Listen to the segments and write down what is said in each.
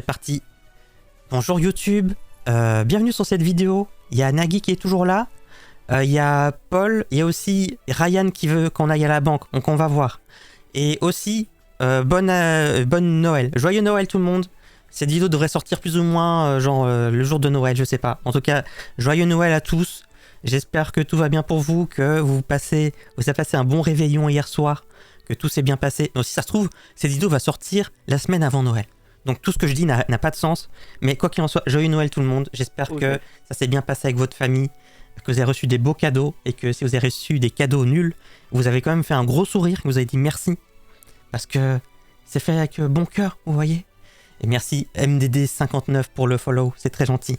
C'est parti. Bonjour YouTube, bienvenue sur cette vidéo. Il y a Nagui qui est toujours là. Il y a Paul, il y a aussi Ryan qui veut qu'on aille à la banque, donc on va voir. Et aussi, bonne Noël. Joyeux Noël tout le monde. Cette vidéo devrait sortir plus ou moins le jour de Noël, je sais pas. En tout cas, joyeux Noël à tous. J'espère que tout va bien pour vous, que vous avez passé un bon réveillon hier soir, que tout s'est bien passé. Donc, si ça se trouve, cette vidéo va sortir la semaine avant Noël. Donc tout ce que je dis n'a pas de sens. Mais quoi qu'il en soit, joyeux Noël tout le monde. J'espère que ça s'est bien passé avec votre famille, que vous avez reçu des beaux cadeaux et que si vous avez reçu des cadeaux nuls, vous avez quand même fait un gros sourire, que vous avez dit merci. Parce que c'est fait avec bon cœur, vous voyez. Et merci MDD59 pour le follow, c'est très gentil.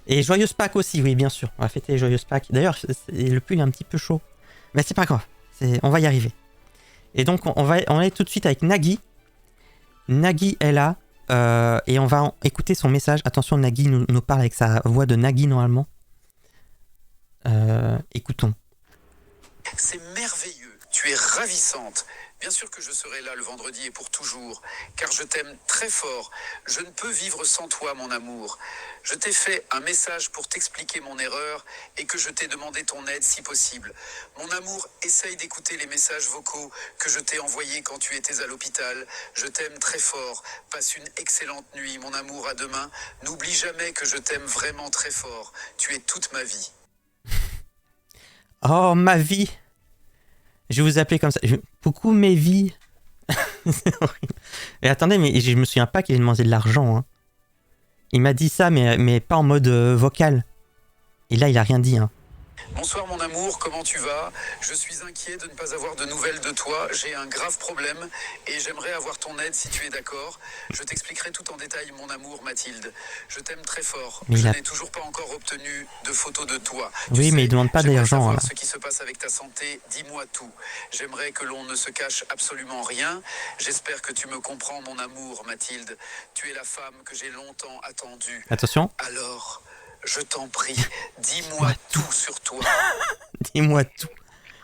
Et joyeuse Pâques aussi, oui bien sûr. On va fêter les joyeuses Pâques. D'ailleurs, le pull est un petit peu chaud. Mais c'est pas grave, on va y arriver. Et donc on va aller tout de suite avec Nagui. Nagui est là. Et on va écouter son message. Attention, Nagui nous parle avec sa voix de Nagui normalement. Écoutons. C'est merveilleux, tu es ravissante. Bien sûr que je serai là le vendredi et pour toujours, car je t'aime très fort. Je ne peux vivre sans toi, mon amour. Je t'ai fait un message pour t'expliquer mon erreur et que je t'ai demandé ton aide si possible. Mon amour, essaye d'écouter les messages vocaux que je t'ai envoyés quand tu étais à l'hôpital. Je t'aime très fort. Passe une excellente nuit, mon amour, à demain. N'oublie jamais que je t'aime vraiment très fort. Tu es toute ma vie. Oh, ma vie. Je vais vous appeler comme ça. Beaucoup mes vies. C'est horrible. Et attendez, mais je me souviens pas qu'il ait demandé de l'argent. Hein. Il m'a dit ça, mais pas en mode vocal. Et là, il a rien dit. Hein. Bonsoir mon amour, comment tu vas? Je suis inquiet de ne pas avoir de nouvelles de toi. J'ai un grave problème et j'aimerais avoir ton aide si tu es d'accord. Je t'expliquerai tout en détail mon amour Mathilde. Je t'aime très fort. Mais je n'ai toujours pas encore obtenu de photos de toi. Oui, mais il demande pas d'argent. Savoir ce qui se passe avec ta santé, dis-moi tout. J'aimerais que l'on ne se cache absolument rien. J'espère que tu me comprends mon amour Mathilde. Tu es la femme que j'ai longtemps attendue. Attention. Alors... je t'en prie, dis-moi tout sur toi. Dis-moi tout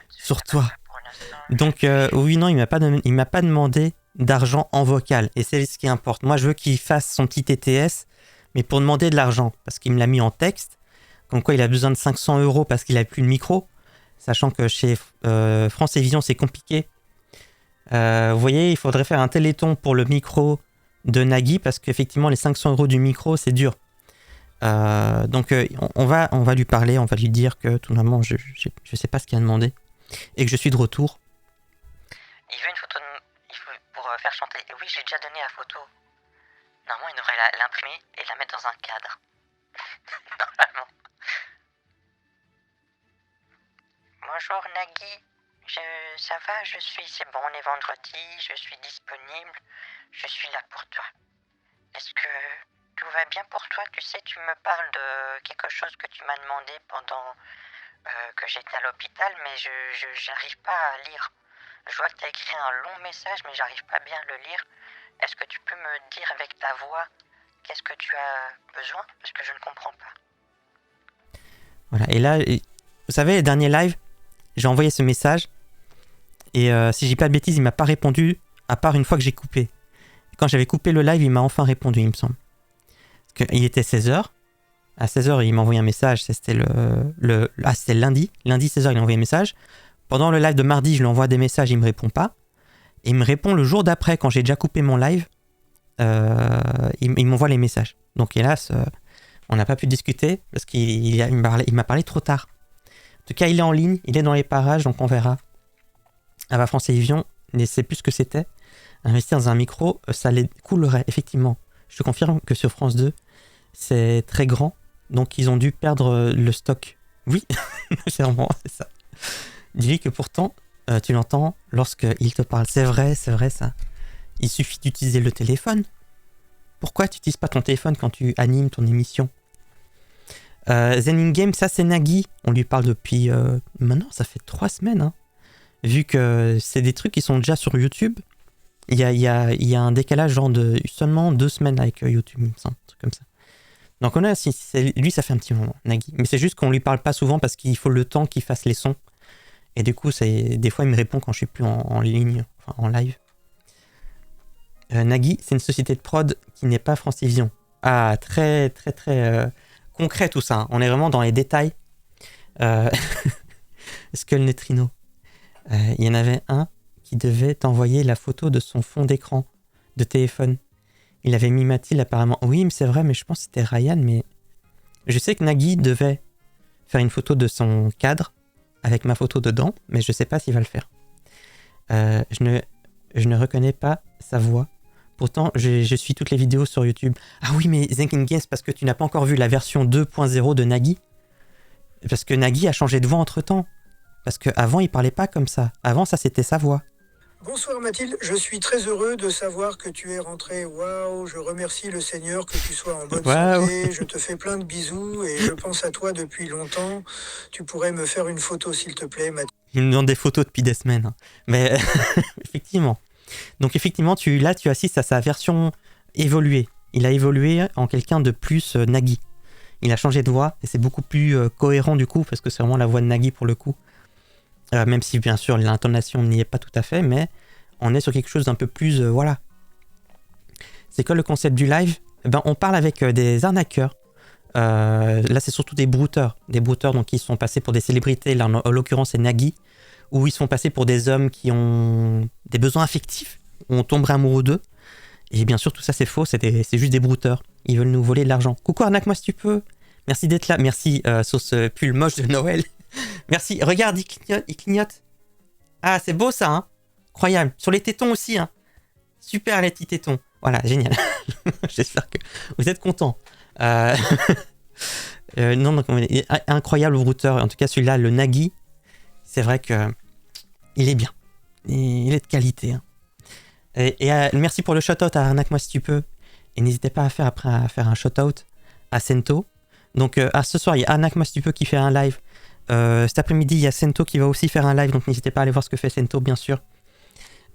sur toi. Donc, oui, non, il m'a pas demandé d'argent en vocal. Et c'est ce qui importe. Moi, je veux qu'il fasse son petit TTS, mais pour demander de l'argent. Parce qu'il me l'a mis en texte. Comme quoi, il a besoin de 500 € parce qu'il n'a plus de micro. Sachant que chez France Télévisions, c'est compliqué. Vous voyez, il faudrait faire un téléthon pour le micro de Nagui. Parce qu'effectivement, les 500 € du micro, c'est dur. Donc on va lui parler, on va lui dire que tout simplement je sais pas ce qu'il a demandé et que je suis de retour. Il veut une photo pour faire chanter. Et oui, j'ai déjà donné la photo. Normalement, il devrait l'imprimer et la mettre dans un cadre. Normalement. Bonjour Nagui, ça va, c'est bon, on est vendredi, je suis disponible, je suis là pour toi. Est-ce que tout va bien pour toi? Tu sais, tu me parles de quelque chose que tu m'as demandé pendant que j'étais à l'hôpital, mais j'arrive pas à lire. Je vois que tu as écrit un long message, mais j'arrive pas bien à le lire. Est-ce que tu peux me dire avec ta voix qu'est-ce que tu as besoin? Parce que je ne comprends pas. Voilà, et là, vous savez, les derniers lives, j'ai envoyé ce message, et si j'ai pas de bêtises, il m'a pas répondu, à part une fois que j'ai coupé. Quand j'avais coupé le live, il m'a enfin répondu, il me semble. Il était 16h. À 16h, il m'a envoyé un message. C'était c'était lundi. Lundi, 16h, il a envoyé un message. Pendant le live de mardi, je lui envoie des messages, il me répond pas. Et il me répond le jour d'après, quand j'ai déjà coupé mon live. Il m'envoie les messages. Donc hélas, on n'a pas pu discuter parce qu'il m'a parlé trop tard. En tout cas, il est en ligne, il est dans les parages, donc on verra. À la France Télévisions, ne sait plus ce que c'était. Investir dans un micro, ça les coulerait, effectivement. Je te confirme que sur France 2, c'est très grand, donc ils ont dû perdre le stock. Oui, c'est ça. Dis-lui que pourtant, tu l'entends lorsqu'il te parle. C'est vrai ça. Il suffit d'utiliser le téléphone. Pourquoi tu n'utilises pas ton téléphone quand tu animes ton émission? Zen Game, ça c'est Nagui. On lui parle depuis... maintenant, ça fait 3 semaines. Hein. Vu que c'est des trucs qui sont déjà sur YouTube. Il y a un décalage genre de seulement 2 semaines avec YouTube, il me semble, un truc comme ça. Donc lui, ça fait un petit moment, Nagui. Mais c'est juste qu'on lui parle pas souvent parce qu'il faut le temps qu'il fasse les sons. Et du coup, des fois, il me répond quand je suis plus en ligne, enfin en live. Nagui, c'est une société de prod qui n'est pas Francivision. Ah, très, très, très concret tout ça. Hein. On est vraiment dans les détails. Skull Neutrino. Il y en avait un qui devait t'envoyer la photo de son fond d'écran de téléphone. Il avait mis Mathilde apparemment. Oui, mais c'est vrai, mais je pense que c'était Ryan. Mais je sais que Nagui devait faire une photo de son cadre avec ma photo dedans, mais je sais pas s'il va le faire. Je ne reconnais pas sa voix. Pourtant, je suis toutes les vidéos sur YouTube. Ah oui, mais Thinking Games, parce que tu n'as pas encore vu la version 2.0 de Nagui. Parce que Nagui a changé de voix entre-temps. Parce qu'avant, il parlait pas comme ça. Avant, ça, c'était sa voix. Bonsoir Mathilde, je suis très heureux de savoir que tu es rentrée. Waouh, je remercie le Seigneur que tu sois en bonne santé. Je te fais plein de bisous et je pense à toi depuis longtemps. Tu pourrais me faire une photo s'il te plaît, Mathilde. Il me demande des photos depuis des semaines. Hein. Mais effectivement. Donc effectivement, tu assistes à sa version évoluée. Il a évolué en quelqu'un de plus Nagui. Il a changé de voix et c'est beaucoup plus cohérent du coup, parce que c'est vraiment la voix de Nagui pour le coup. Même si bien sûr l'intonation n'y est pas tout à fait, mais on est sur quelque chose d'un peu plus... voilà. C'est quoi le concept du live ? On parle avec des arnaqueurs. Là c'est surtout des brouteurs. Des brouteurs donc, qui sont passés pour des célébrités, là en l'occurrence c'est Nagui, ou ils sont passés pour des hommes qui ont des besoins affectifs, où on tomberait amoureux d'eux. Et bien sûr tout ça c'est faux, c'est juste des brouteurs. Ils veulent nous voler de l'argent. Coucou, arnaque-moi si tu peux. Merci d'être là. Merci sur ce pull moche de Noël. Merci. Regarde, il clignote. Ah, c'est beau ça, hein. Incroyable. Sur les tétons aussi, hein. Super les petits tétons. Voilà, génial. J'espère que vous êtes contents. Non, donc, incroyable brouteur. En tout cas, celui-là, le Nagui, c'est vrai que il est bien. Il est de qualité. Hein. Et merci pour le shout-out à Arnaque-moi si tu peux. Et n'hésitez pas à faire un shout-out à Sento. Donc, ce soir, il y a Arnaque-moi si tu peux qui fait un live. Cet après-midi, il y a Sento qui va aussi faire un live. Donc, n'hésitez pas à aller voir ce que fait Sento, bien sûr.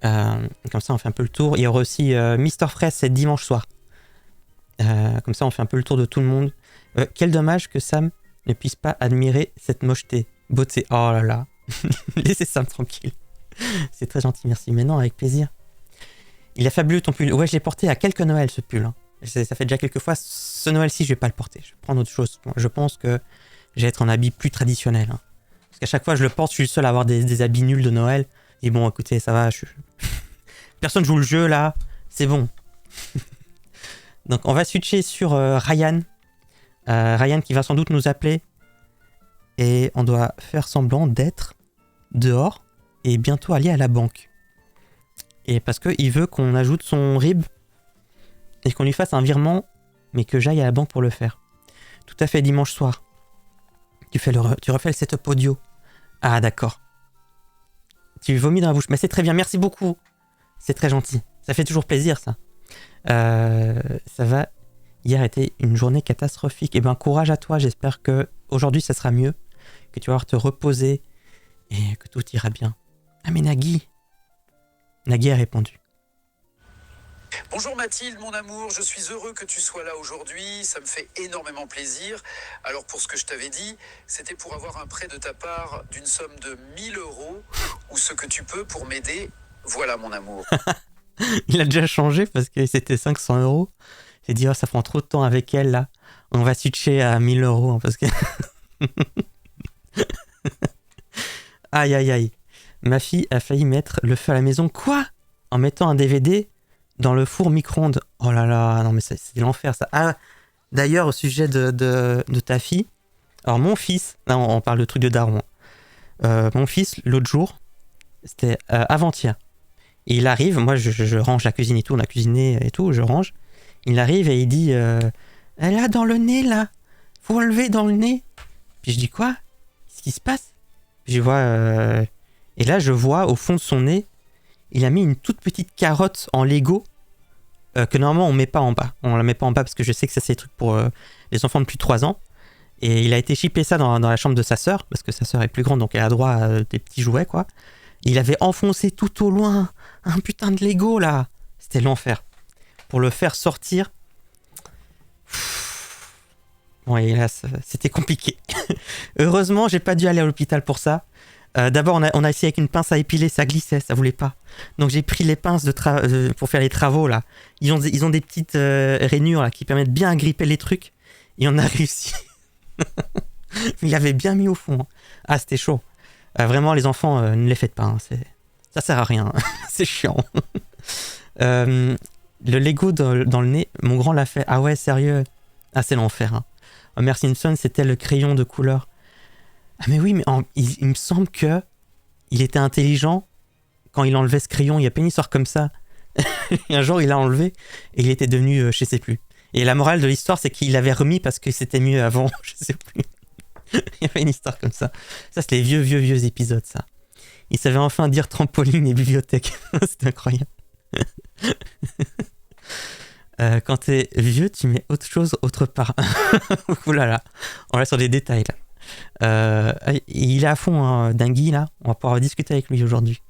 Comme ça, on fait un peu le tour. Il y aura aussi Mister Fraise, c'est dimanche soir. Comme ça, on fait un peu le tour de tout le monde. Quel dommage que Sam ne puisse pas admirer cette mocheté. Beauté. Oh là là. Laissez Sam tranquille. C'est très gentil, merci. Mais non, avec plaisir. Il est fabuleux ton pull. Ouais, je l'ai porté à quelques Noëls ce pull. Hein. Ça fait déjà quelques fois. Ce Noël-ci, je vais pas le porter. Je vais prendre autre chose. Je pense que je vais être en habit plus traditionnel. Hein. Parce qu'à chaque fois, je le porte, je suis le seul à avoir des habits nuls de Noël. Et bon, écoutez, ça va. Personne joue le jeu là. C'est bon. Donc, on va switcher sur Ryan. Ryan qui va sans doute nous appeler. Et on doit faire semblant d'être dehors et bientôt aller à la banque. Et parce qu'il veut qu'on ajoute son RIB et qu'on lui fasse un virement, mais que j'aille à la banque pour le faire. Tout à fait, dimanche soir. Tu refais le setup audio. Ah, d'accord. Tu vomis dans la bouche. Mais c'est très bien, merci beaucoup. C'est très gentil. Ça fait toujours plaisir, ça. Ça va. Hier était une journée catastrophique. Eh ben, courage à toi. J'espère que aujourd'hui ça sera mieux. Que tu vas pouvoir te reposer et que tout ira bien. Ah, mais Nagui a répondu. Bonjour Mathilde, mon amour, je suis heureux que tu sois là aujourd'hui, ça me fait énormément plaisir. Alors pour ce que je t'avais dit, c'était pour avoir un prêt de ta part d'une somme de 1 000 € ou ce que tu peux pour m'aider. Voilà mon amour. Il a déjà changé parce que c'était 500 €. J'ai dit, oh, ça prend trop de temps avec elle là. On va switcher à 1 000 € hein, parce que... Aïe aïe aïe. Ma fille a failli mettre le feu à la maison. Quoi ? En mettant un DVD dans le four micro-ondes. Oh là là, non mais c'est l'enfer ça. Ah, d'ailleurs au sujet de ta fille. Alors mon fils, là on parle de trucs de daron. Mon fils l'autre jour, c'était avant-hier. Et il arrive, moi je range la cuisine et tout, on a cuisiné et tout, je range. Il arrive et il dit elle a dans le nez là, faut enlever dans le nez. Puis je dis quoi ? Qu'est-ce qui se passe ? Puis je vois et là je vois au fond de son nez, il a mis une toute petite carotte en Lego que normalement on met pas en bas. On la met pas en bas parce que je sais que ça c'est des trucs pour les enfants de plus de 3 ans. Et il a été chippé ça dans la chambre de sa sœur, parce que sa sœur est plus grande, donc elle a droit à des petits jouets, quoi. Il avait enfoncé tout au loin un putain de Lego, là. C'était l'enfer. Pour le faire sortir... Bon, et là, c'était compliqué. Heureusement, j'ai pas dû aller à l'hôpital pour ça. D'abord, on a essayé avec une pince à épiler, ça glissait, ça voulait pas. Donc j'ai pris les pinces pour faire les travaux là. Ils ont des petites rainures là qui permettent bien à gripper les trucs. Et on a réussi. Il avait bien mis au fond. Ah, c'était chaud. Vraiment, les enfants, ne les faites pas. Hein. Ça sert à rien. C'est chiant. Le Lego dans le nez, mon grand l'a fait. Ah ouais, sérieux. Ah, c'est l'enfer. Hein. Homer Simpson, c'était le crayon de couleur. Ah mais oui, mais il me semble que il était intelligent quand il enlevait ce crayon. Il y a pas une histoire comme ça. Et un jour, il l'a enlevé et il était devenu, je sais plus. Et la morale de l'histoire, c'est qu'il l'avait remis parce que c'était mieux avant. Je sais plus. Il y avait une histoire comme ça. Ça, c'est les vieux épisodes, ça. Il savait enfin dire trampoline et bibliothèque. C'est incroyable. Quand t'es vieux, tu mets autre chose autre part. Ouh là là. On va sur des détails, là. Il est à fond, hein, Dingui, là. On va pouvoir discuter avec lui aujourd'hui.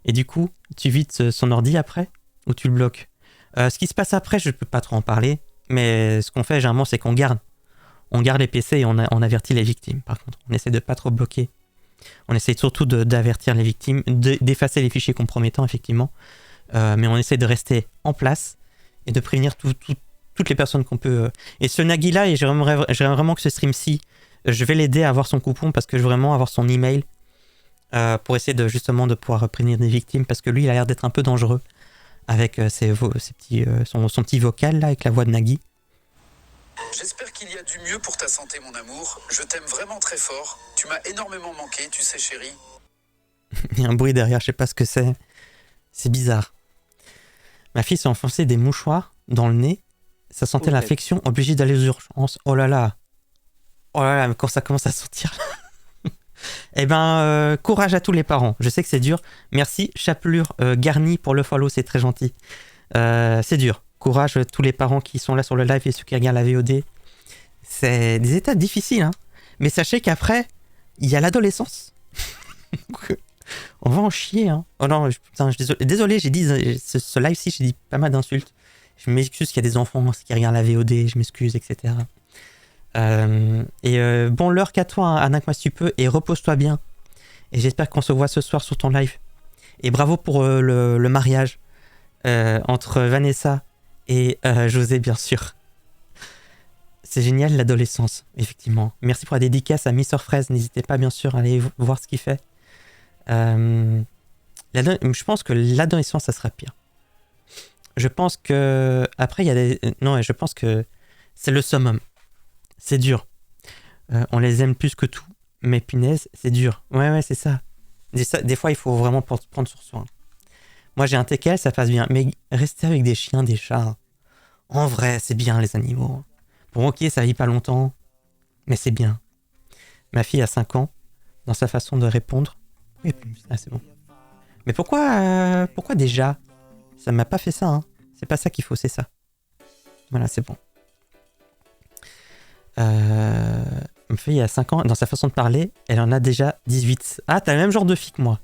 Et du coup, tu vides son ordi après ou tu le bloques? Ce qui se passe après, je peux pas trop en parler. Mais ce qu'on fait, généralement, c'est qu'on garde. On garde les PC et on avertit les victimes. Par contre, on essaie de pas trop bloquer. On essaie surtout d'avertir les victimes, d'effacer les fichiers compromettants, effectivement. Mais on essaie de rester en place et de prévenir toutes les personnes qu'on peut. Et ce Nagui-là, et j'aimerais vraiment que ce stream-ci, je vais l'aider à avoir son coupon parce que je veux vraiment avoir son email pour essayer justement de pouvoir prévenir des victimes parce que lui, il a l'air d'être un peu dangereux avec son petit vocal là, avec la voix de Nagui. J'espère qu'il y a du mieux pour ta santé, mon amour. Je t'aime vraiment très fort. Tu m'as énormément manqué, tu sais, chérie. Il y a un bruit derrière, je sais pas ce que c'est. C'est bizarre. Ma fille s'est enfoncée des mouchoirs dans le nez. Ça sentait l'infection, obligée d'aller aux urgences. Oh là là. Oh là là, mais quand ça commence à sortir. Eh ben, courage à tous les parents. Je sais que c'est dur. Merci, Chapelure Garnie, pour le follow, c'est très gentil. C'est dur. Courage à tous les parents qui sont là sur le live et ceux qui regardent la VOD. C'est des étapes difficiles, hein. Mais sachez qu'après, il y a l'adolescence. On va en chier, hein. Oh non, putain, je suis désolé, j'ai dit ce live-ci, j'ai dit pas mal d'insultes. Je m'excuse qu'il y a des enfants qui regardent la VOD, je m'excuse, etc. Bon, l'heure qu'à toi, hein, Anak, si tu peux, et repose-toi bien. Et j'espère qu'on se voit ce soir sur ton live. Et bravo pour le mariage entre Vanessa et José, bien sûr. C'est génial, l'adolescence, effectivement. Merci pour la dédicace à Mister Fraise. N'hésitez pas, bien sûr, à aller voir ce qu'il fait. Je pense que l'adolescence, ça sera pire. Je pense que... Après, il y a des... Non, je pense que c'est le summum. C'est dur. On les aime plus que tout. Mais punaise, c'est dur. Ouais, c'est ça. Des fois, il faut vraiment prendre sur soi. Moi, j'ai un teckel, ça passe bien. Mais rester avec des chiens, des chats, en vrai, c'est bien, les animaux. Bon, ok, ça vit pas longtemps, mais c'est bien. Ma fille a 5 ans, dans sa façon de répondre. Oui, c'est bon. Mais pourquoi déjà? Ça m'a pas fait ça, hein. C'est pas ça qu'il faut, c'est ça. Voilà, c'est bon. Ma fille a 5 ans, dans sa façon de parler, elle en a déjà 18. Ah, t'as le même genre de fille que moi.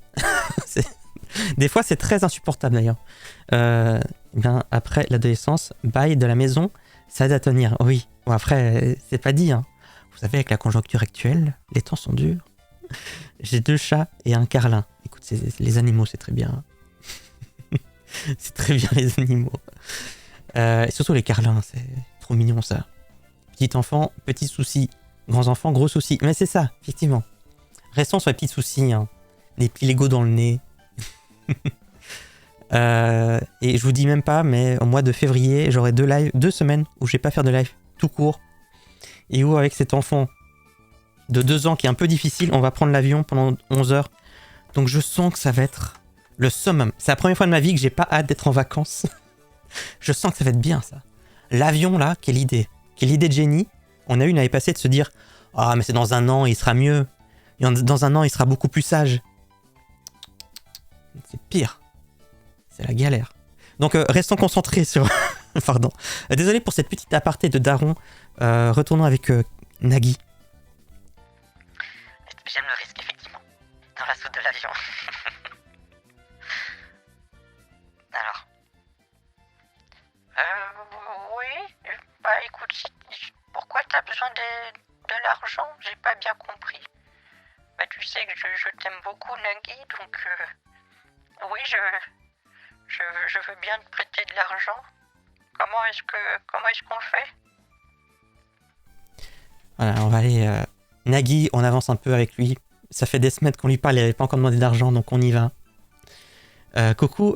Des fois, c'est très insupportable d'ailleurs. Bien, après l'adolescence, bail de la maison, ça aide à tenir. Oui, bon, après, c'est pas dit. Hein. Vous savez, avec la conjoncture actuelle, les temps sont durs. J'ai 2 chats et un carlin. Écoute, les animaux, c'est très bien. C'est très bien, les animaux. Et surtout les carlins, c'est trop mignon, ça. Petit enfant, petit souci. Grands enfants, gros soucis. Mais c'est ça, effectivement. Restons sur les petits soucis. Hein. Des petits Lego dans le nez. Et je vous dis même pas, mais au mois de février, j'aurai 2 semaines où je vais pas faire de live tout court. Et où avec cet enfant de 2 ans qui est un peu difficile, on va prendre l'avion pendant 11 heures. Donc je sens que ça va être le summum. C'est la première fois de ma vie que j'ai pas hâte d'être en vacances. Je sens que ça va être bien, ça. L'avion, là, quelle idée. Quelle idée de génie. On a eu une année passée de se dire « Ah, mais c'est dans 1 an, il sera mieux. Et dans 1 an, il sera beaucoup plus sage. » C'est pire. C'est la galère. Donc, restons concentrés sur... Pardon. Désolé pour cette petite aparté de daron. Retournons avec Nagui. J'aime le risque, effectivement. Dans la soute de l'avion. Alors. Oui. Bah écoute, pourquoi t'as besoin de l'argent? J'ai pas bien compris. Bah tu sais que je t'aime beaucoup, Nagui, donc oui, je veux bien te prêter de l'argent. Comment est-ce qu'on fait? Voilà, on va aller... Nagui, on avance un peu avec lui. Ça fait des semaines qu'on lui parle, il n'avait pas encore demandé d'argent, donc on y va. Coucou,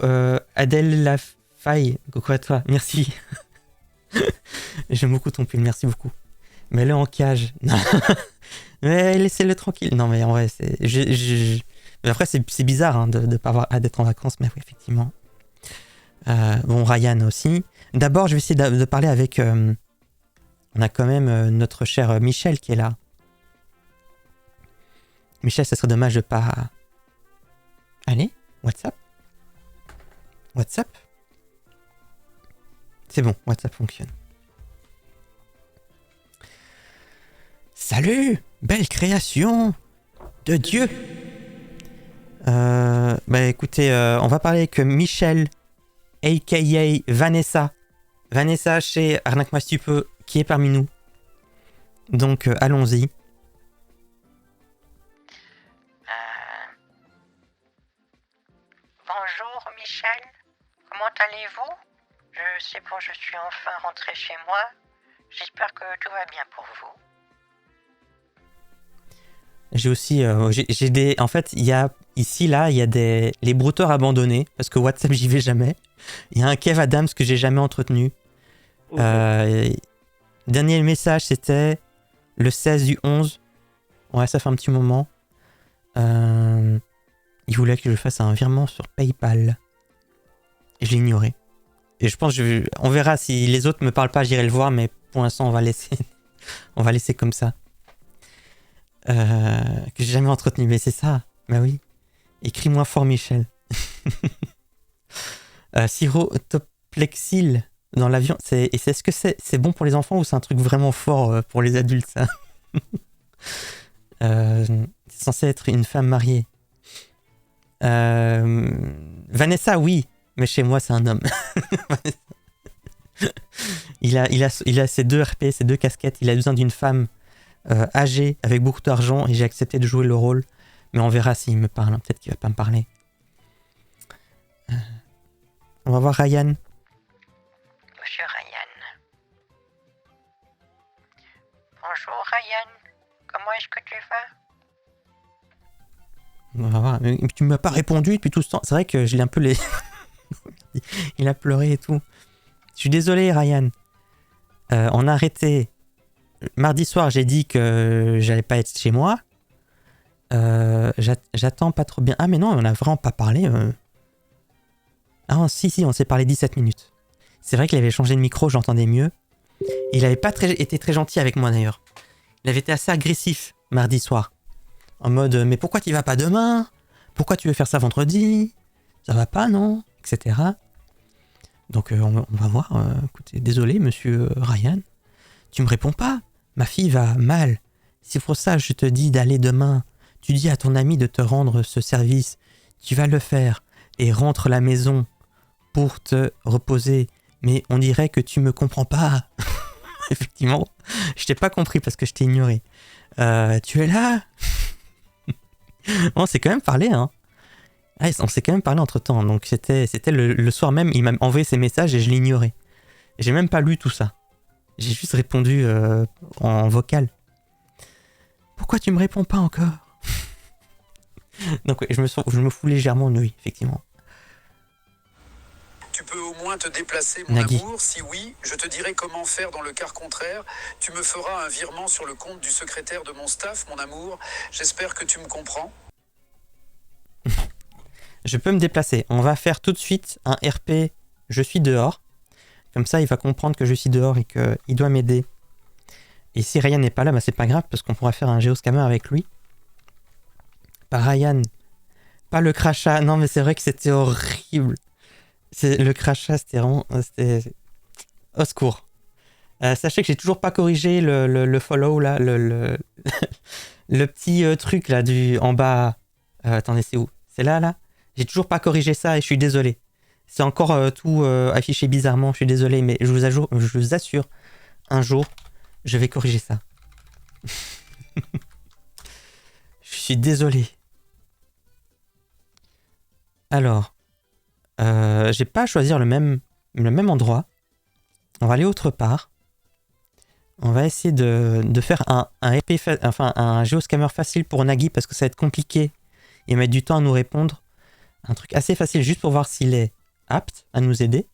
Adèle Lafaille. Coucou à toi, merci. J'aime beaucoup ton pull, merci beaucoup. Mets-le en cage. Non. Mais laissez-le tranquille. Non, mais en vrai, c'est... Mais après, c'est bizarre hein, de ne pas avoir hâte d'être en vacances, mais oui, effectivement. Bon, Ryan aussi. D'abord, je vais essayer de parler avec... on a quand même notre cher Michel qui est là. Michel, ça serait dommage de pas... Allez, WhatsApp. WhatsApp. C'est bon, WhatsApp fonctionne. Salut, belle création de Dieu. Bah écoutez, on va parler avec Michel, a.k.a. Vanessa. Vanessa chez Arnaque-moi si tu peux, qui est parmi nous. Donc allons-y. Bonjour Michel, comment allez-vous? C'est bon, je suis enfin rentré chez moi. J'espère que tout va bien pour vous. J'ai aussi, j'ai des, en fait, il y a ici là, il y a les brouteurs abandonnés parce que WhatsApp j'y vais jamais. Il y a un Kev Adams que j'ai jamais entretenu. Okay. Dernier message c'était le 16 du 11. Ouais, ça fait un petit moment. Il voulait que je fasse un virement sur PayPal. Et je l'ai ignoré. Et je pense on verra si les autres me parlent pas, j'irai le voir, mais pour l'instant on va laisser comme ça. Que j'ai jamais entretenu, mais c'est ça. Bah oui. Écris-moi fort, Michel. Syrotoplexil dans l'avion. Est-ce que c'est bon pour les enfants ou c'est un truc vraiment fort pour les adultes, ça? C'est censé être une femme mariée. Vanessa, oui, mais chez moi, c'est un homme. il a ses 2 RP, ses 2 casquettes. Il a besoin d'une femme âgé, avec beaucoup d'argent, et j'ai accepté de jouer le rôle. Mais on verra s'il me parle. Peut-être qu'il va pas me parler. On va voir Ryan. Monsieur Ryan. Bonjour Ryan. Comment est-ce que tu vas? On va voir. Mais tu m'as pas répondu depuis tout ce temps. C'est vrai que je l'ai un peu Il a pleuré et tout. Je suis désolé Ryan. On a arrêté. Mardi soir, j'ai dit que j'allais pas être chez moi. J'attends pas trop bien. Ah, mais non, on a vraiment pas parlé. Ah, si, on s'est parlé 17 minutes. C'est vrai qu'il avait changé de micro, j'entendais mieux. Il avait pas été très gentil avec moi d'ailleurs. Il avait été assez agressif mardi soir. En mode, mais pourquoi tu vas pas demain? Pourquoi tu veux faire ça vendredi? Ça va pas, non? Etc. Donc, on va voir. Écoutez, désolé, monsieur Ryan. Tu me réponds pas. Ma fille va mal. C'est pour ça que je te dis d'aller demain. Tu dis à ton ami de te rendre ce service. Tu vas le faire et rentre à la maison pour te reposer. Mais on dirait que tu me comprends pas. Effectivement, je t'ai pas compris parce que je t'ai ignoré. Tu es là? On s'est quand même parlé, hein. Ah, on s'est quand même parlé entre temps. Donc c'était le soir même, il m'a envoyé ses messages et je l'ignorais. J'ai même pas lu tout ça. J'ai juste répondu en vocal. Pourquoi tu me réponds pas encore? Donc ouais, je me fous légèrement de lui, effectivement. Tu peux au moins te déplacer, mon Nagui. amour. Si oui, je te dirai comment faire dans le cas contraire. Tu me feras un virement sur le compte du secrétaire de mon staff, mon amour. J'espère que tu me comprends. Je peux me déplacer. On va faire tout de suite un RP. Je suis dehors. Comme ça, il va comprendre que je suis dehors et qu'il doit m'aider. Et si Ryan n'est pas là, bah c'est pas grave parce qu'on pourra faire un géoscammer avec lui. Pas Ryan. Pas le crachat. Non, mais c'est vrai que c'était horrible. Le crachat, c'était vraiment... Au secours. Sachez que j'ai toujours pas corrigé le follow, là. Le petit truc, là, en bas. Attendez, c'est où? C'est là? J'ai toujours pas corrigé ça et je suis désolé. C'est encore tout affiché bizarrement, je suis désolé, mais je vous assure, un jour, je vais corriger ça. Je suis suis désolé. Alors, j'ai pas à choisir le même endroit. On va aller autre part. On va essayer de faire un géoscammer facile pour Nagui parce que ça va être compliqué et mettre du temps à nous répondre. Un truc assez facile juste pour voir s'il est apte à nous aider.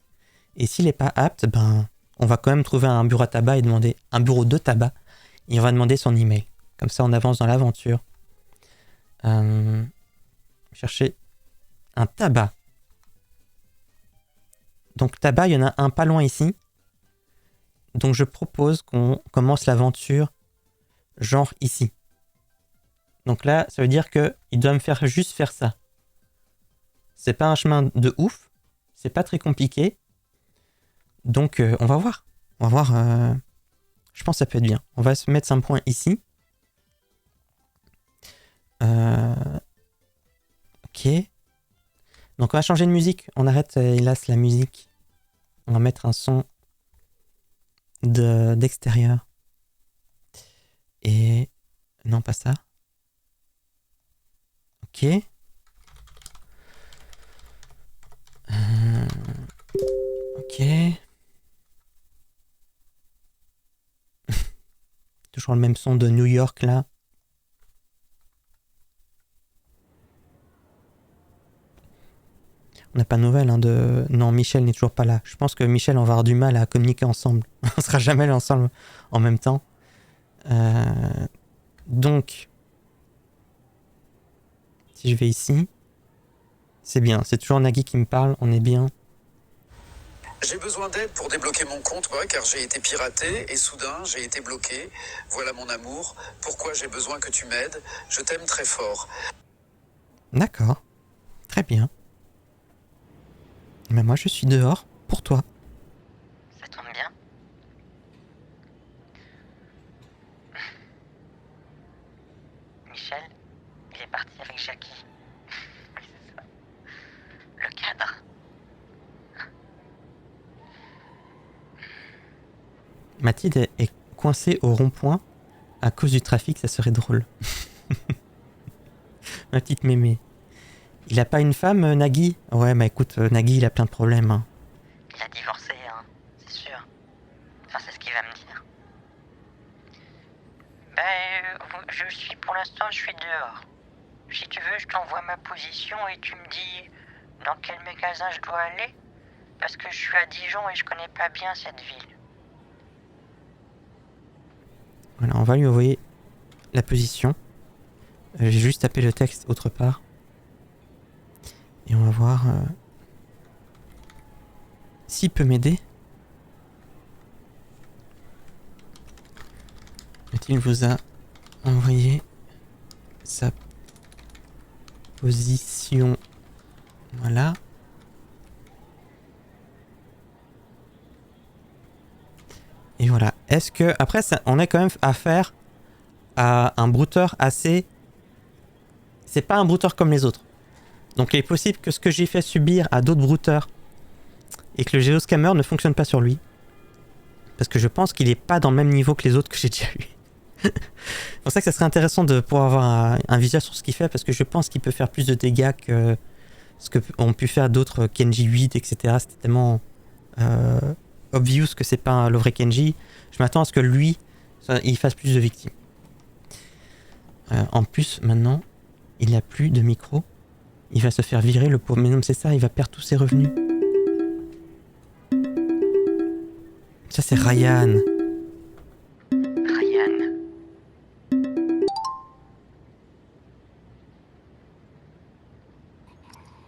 Et s'il n'est pas apte, ben, on va quand même trouver un bureau à tabac et demander un bureau de tabac. Et on va demander son email. Comme ça, on avance dans l'aventure. Chercher un tabac. Donc tabac, il y en a un pas loin ici. Donc je propose qu'on commence l'aventure genre ici. Donc là, ça veut dire qu'il doit me faire juste faire ça. C'est pas un chemin de ouf. C'est pas très compliqué. Donc on va voir. On va voir. Je pense que ça peut être bien. On va se mettre un point ici. Ok. Donc on va changer de musique. On arrête hélas la musique. On va mettre un son d'extérieur. Et non, pas ça. Ok. Ok. Toujours le même son de New York là. On n'a pas de nouvelles de... Non, Michel n'est toujours pas là. Je pense que Michel, on va avoir du mal à communiquer ensemble. On sera jamais là ensemble en même temps. Donc, si je vais ici, c'est bien. C'est toujours Nagui qui me parle. On est bien. J'ai besoin d'aide pour débloquer mon compte, moi, car j'ai été piraté et soudain j'ai été bloqué. Voilà mon amour. Pourquoi j'ai besoin que tu m'aides? Je t'aime très fort. D'accord. Très bien. Mais moi, je suis dehors pour toi. Ça tombe bien. Michel, il est parti avec Jackie. Oui, c'est ça. Le cadre. Mathilde est coincée au rond-point à cause du trafic, ça serait drôle. Ma petite mémé. Il a pas une femme, Nagui? Ouais, bah écoute, Nagui, il a plein de problèmes. Hein. Il a divorcé, hein, c'est sûr. Enfin, c'est ce qu'il va me dire. Pour l'instant, je suis dehors. Si tu veux, je t'envoie ma position et tu me dis dans quel magasin je dois aller. Parce que je suis à Dijon et je connais pas bien cette ville. Voilà, on va lui envoyer la position. J'ai juste tapé le texte autre part. Et on va voir s'il peut m'aider. Il vous a envoyé sa position. Voilà. Et voilà. Est-ce que... Après, on a quand même affaire à un brouteur assez... C'est pas un brouteur comme les autres. Donc il est possible que ce que j'ai fait subir à d'autres brouteurs et que le géoscammer ne fonctionne pas sur lui. Parce que je pense qu'il est pas dans le même niveau que les autres que j'ai déjà eu. C'est pour ça que ça serait intéressant de pouvoir avoir un visage sur ce qu'il fait, parce que je pense qu'il peut faire plus de dégâts que ce que ont pu faire d'autres Kenji 8, etc. C'était tellement obvious que c'est pas le vrai Kenji. Je m'attends à ce que lui, il fasse plus de victimes. En plus, maintenant, il n'a plus de micro. Il va se faire virer, le pauvre. Mais non, c'est ça, il va perdre tous ses revenus. Ça, c'est Ryan. Ryan.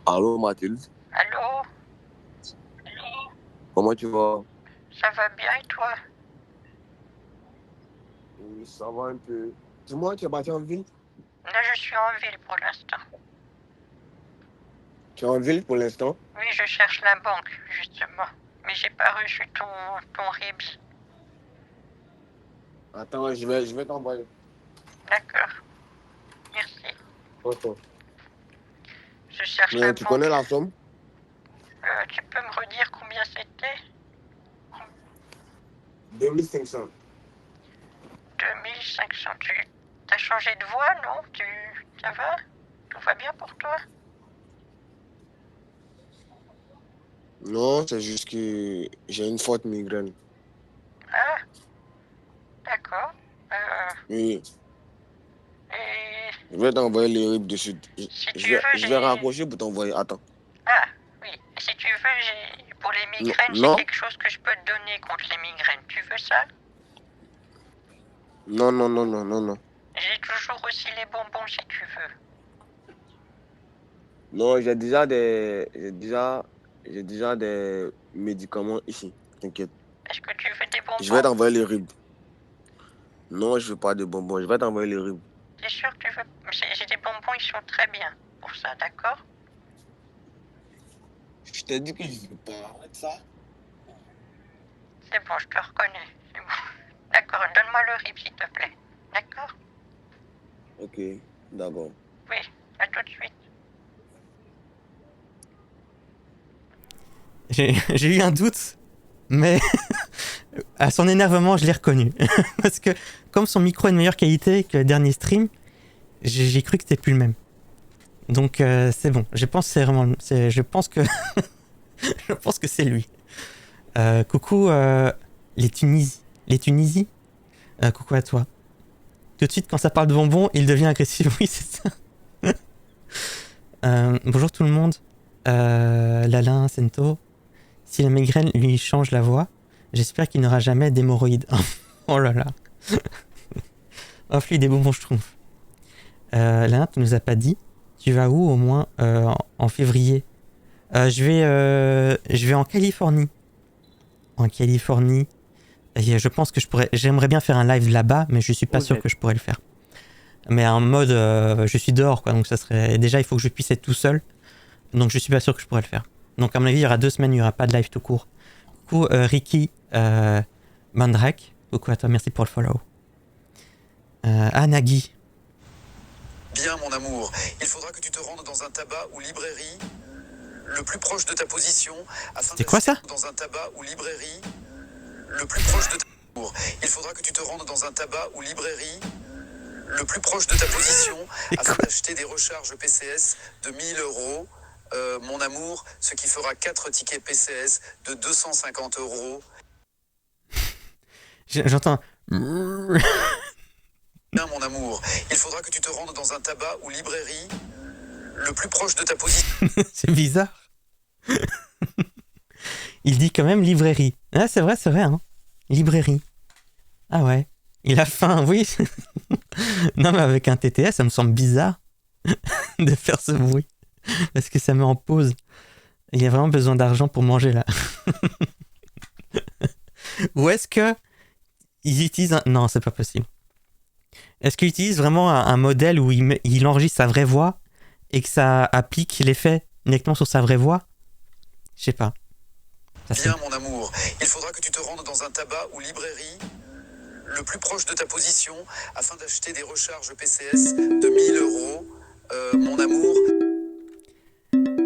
Allô Mathilde, Allô? comment tu vas? Ça va bien et toi? Oui, ça va un peu. Dis-moi, tu es parti en ville? Là, je suis en ville pour l'instant. Tu es en ville pour l'instant? Oui, je cherche la banque, justement. Mais j'ai pas reçu ton RIBS. Attends, je vais t'envoyer. D'accord. Merci. Attends. Je cherche la Mais banque. tu connais la somme? Tu peux me redire combien c'était? 2500. 2500. Tu as changé de voix, non? Ça va? Tout va bien pour toi? Non, c'est juste que j'ai une forte migraine. Ah, d'accord. Oui, Et je vais t'envoyer les rips de suite. si tu veux, Je vais raccrocher pour t'envoyer. Attends. Ah, oui. Et si tu veux, pour les migraines, j'ai Non. quelque chose que je peux te donner contre les migraines. Tu veux ça? Non, non, non, non, non, non. J'ai toujours aussi les bonbons si tu veux. Non, j'ai déjà des médicaments ici. T'inquiète. Est-ce que tu veux des bonbons? Je vais t'envoyer les rips. Non, je veux pas de bonbons. Je vais t'envoyer les rips. T'es sûr que tu veux? J'ai des bonbons, ils sont très bien pour ça, d'accord? Je t'ai dit que je veux pas. Arrête ça. C'est bon, je te reconnais. C'est bon. D'accord, donne-moi le rip, s'il te plaît. D'accord? Ok, d'accord. Oui, à tout de suite. J'ai eu un doute, mais à son énervement, je l'ai reconnu. Parce que comme son micro est de meilleure qualité que le dernier stream, j'ai cru que c'était plus le même. Donc c'est bon. Je pense que c'est vraiment. Je pense que je pense que c'est lui. Coucou les Tunisies. Coucou à toi. Tout de suite, quand ça parle de bonbons, il devient agressif. Oui, c'est ça. Bonjour tout le monde. Lalin, Sento. Si la migraine lui change la voix, j'espère qu'il n'aura jamais d'hémorroïdes. Oh là là. Offre-lui des bonbons schtroumpfs. Lalin, tu nous as pas dit. Tu vas où au moins en février? Je vais en Californie. En Californie. Et je pense que j'aimerais bien faire un live là-bas, mais je suis pas sûr que je pourrais le faire. Mais en mode, je suis dehors, quoi. Donc ça serait. Déjà, il faut que je puisse être tout seul. Donc je suis pas sûr que je pourrais le faire. Donc à mon avis, il y aura 2 semaines, il n'y aura pas de live tout court. Coucou Ricky Mandrake. Coucou à toi, merci pour le follow. Nagui. Bien, mon amour, il faudra que tu te rendes dans un tabac ou librairie le plus proche de ta position. C'était quoi ça? Dans un tabac ou librairie le plus proche de ta position. Il faudra que tu te rendes dans un tabac ou librairie le plus proche de ta position afin d'acheter des recharges PCS de 1000 €. Mon amour, ce qui fera 4 tickets PCS de 250 €. J'entends. Bien, mon amour, il faudra que tu te rendes dans un tabac ou librairie le plus proche de ta position. C'est bizarre. Il dit quand même librairie. Ah, c'est vrai, hein. Librairie. Ah ouais. Il a faim, oui. Non, mais avec un TTS, ça me semble bizarre de faire ce bruit. Parce que ça met en pause. Il y a vraiment besoin d'argent pour manger là. Ou est-ce que ils utilisent un... Non, c'est pas possible. Est-ce qu'ils utilisent vraiment un modèle où il enregistre sa vraie voix et que ça applique l'effet uniquement sur sa vraie voix? Je sais pas. Bien, mon amour, il faudra que tu te rendes dans un tabac ou librairie le plus proche de ta position afin d'acheter des recharges PCS de 1000 €. Mon amour.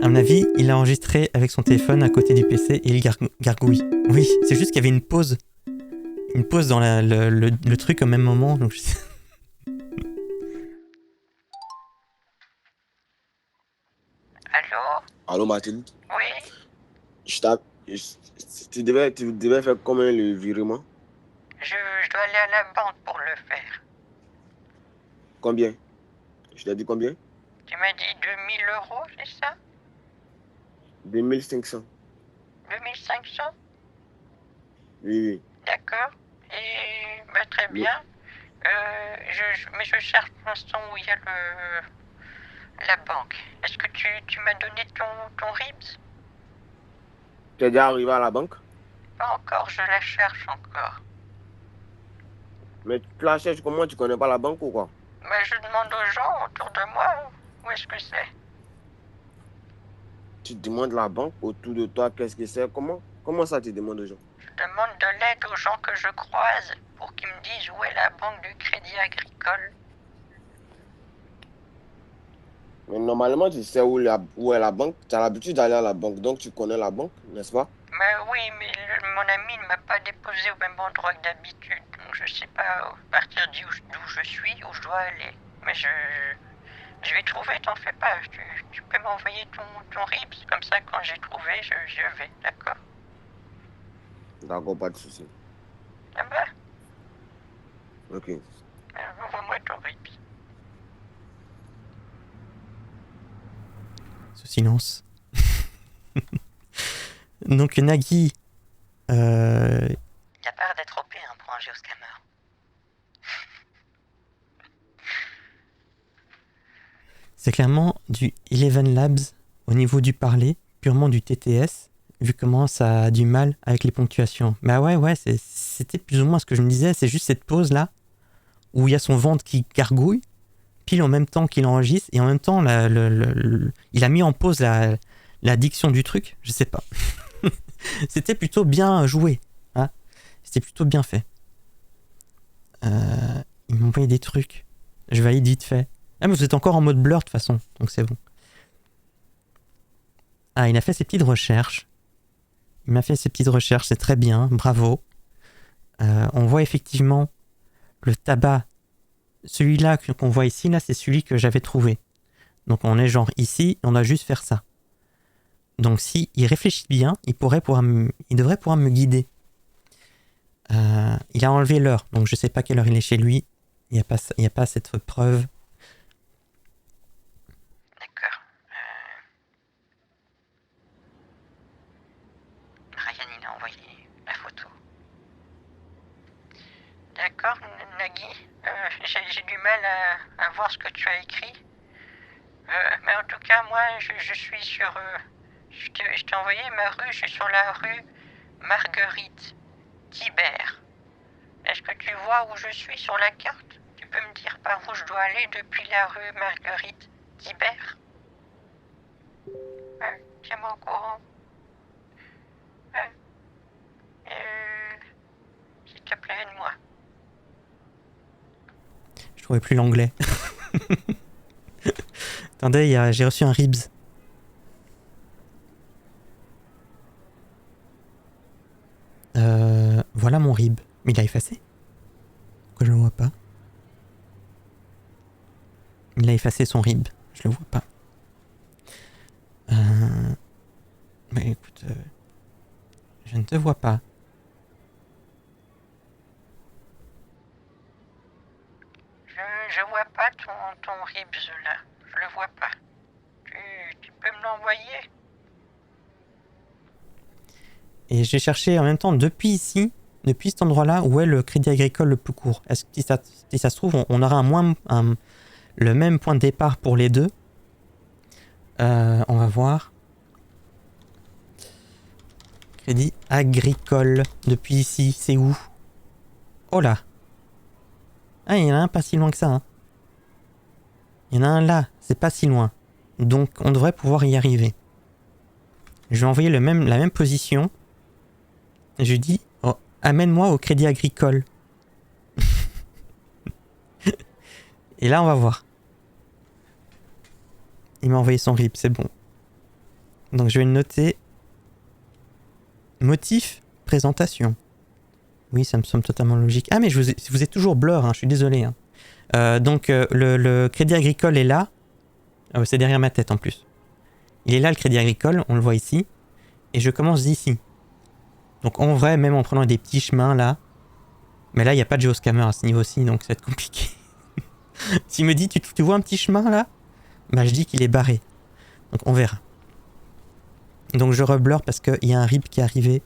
À mon avis, il a enregistré avec son téléphone à côté du PC et il gargouille. Oui, c'est juste qu'il y avait une pause. Une pause dans le truc au même moment. Donc Allô? Allô, Mathilde? Oui? Tu devais faire combien le virement? Je dois aller à la banque pour le faire. Combien? Je t'ai dit combien? Tu m'as dit 2000 €, c'est ça? 2500. 2500? Oui. D'accord. Et très bien. Mais je cherche pour l'instant où il y a la banque. Est-ce que tu m'as donné ton RIBS? Tu es déjà arrivé à la banque? Pas encore, je la cherche encore. Mais tu la cherches comment? Tu connais pas la banque ou quoi? Je demande aux gens autour de moi où est-ce que c'est. Tu demandes la banque autour de toi, qu'est-ce que c'est? Comment ça tu demandes aux gens? Je demande de l'aide aux gens que je croise pour qu'ils me disent où est la banque du Crédit Agricole. Mais normalement, tu sais où est la banque. Tu as l'habitude d'aller à la banque, donc tu connais la banque, n'est-ce pas? Oui, mais mon ami ne m'a pas déposé au même endroit que d'habitude, donc je sais pas à partir d'où je suis, où je dois aller. Mais je vais trouver, t'en fais pas. Tu peux m'envoyer ton RIBS, comme ça quand j'ai trouvé, je vais, d'accord? D'accord, pas de souci. Ah bah, Ok. envoie-moi ton RIBS. Ce silence. Donc Nagui, Y a pas d'être OP pour un géoscammer. c'est clairement du Eleven Labs au niveau du parler, purement du TTS, vu comment ça a du mal avec les ponctuations. Mais ouais, c'était plus ou moins ce que je me disais, c'est juste cette pause là, où il y a son ventre qui gargouille, pile en même temps qu'il enregistre, et en même temps il a mis en pause la diction du truc, je sais pas. C'était plutôt bien joué, hein. C'était plutôt bien fait. Il m'a envoyé des trucs, je valide vite fait. Ah, mais vous êtes encore en mode blur de toute façon, donc c'est bon. Ah, il a fait ses petites recherches. Il m'a fait ses petites recherches, c'est très bien, bravo. On voit effectivement le tabac. Celui-là qu'on voit ici, là, c'est celui que j'avais trouvé. Donc on est genre ici, on a juste faire ça. Donc si il réfléchit bien, il devrait pouvoir me guider. Il a enlevé l'heure, donc je sais pas quelle heure il est chez lui. Il n'y a pas cette preuve. D'accord. Ryan, il a envoyé la photo. D'accord, Nagui. J'ai du mal à voir ce que tu as écrit. Mais en tout cas, moi, je suis sur... je t'ai envoyé ma rue, je suis sur la rue Marguerite Thibert. Est-ce que tu vois où je suis sur la carte? Tu peux me dire par où je dois aller depuis la rue Marguerite Thibert? Tiens-moi au courant. S'il te plaît, aide-moi. Je trouvais plus l'anglais. Attendez, j'ai reçu un ribs. Voilà mon rib. Mais il a effacé. Pourquoi je le vois pas? Il a effacé son rib. Je le vois pas. Mais écoute, je ne te vois pas. Je vois pas ton ribs là. Je le vois pas. Tu peux me l'envoyer? Et j'ai cherché en même temps depuis ici, depuis cet endroit-là, où est le crédit agricole le plus court. Est-ce que si ça se trouve, on aura le même point de départ pour les deux. On va voir. Crédit agricole. Depuis ici, c'est où? Oh là! Ah, il y en a un pas si loin que ça. Hein. Il y en a un là, c'est pas si loin. Donc on devrait pouvoir y arriver. Je vais envoyer la même position. Je lui dis, oh, amène-moi au crédit agricole. Et là, on va voir. Il m'a envoyé son RIP, c'est bon. Donc je vais le noter. Motif, présentation. Oui, ça me semble totalement logique. Ah, mais vous êtes toujours blur, hein, je suis désolé. Hein. Donc le crédit agricole est là. C'est derrière ma tête en plus. Il est là, le crédit agricole, on le voit ici. Et je commence d'ici. Donc en vrai, même en prenant des petits chemins là. Mais là, il n'y a pas de géoscammer à ce niveau-ci, donc ça va être compliqué. S'il me dit, tu vois un petit chemin là? Bah je dis qu'il est barré. Donc on verra. Donc je reblur parce qu'il y a un RIP qui est arrivé.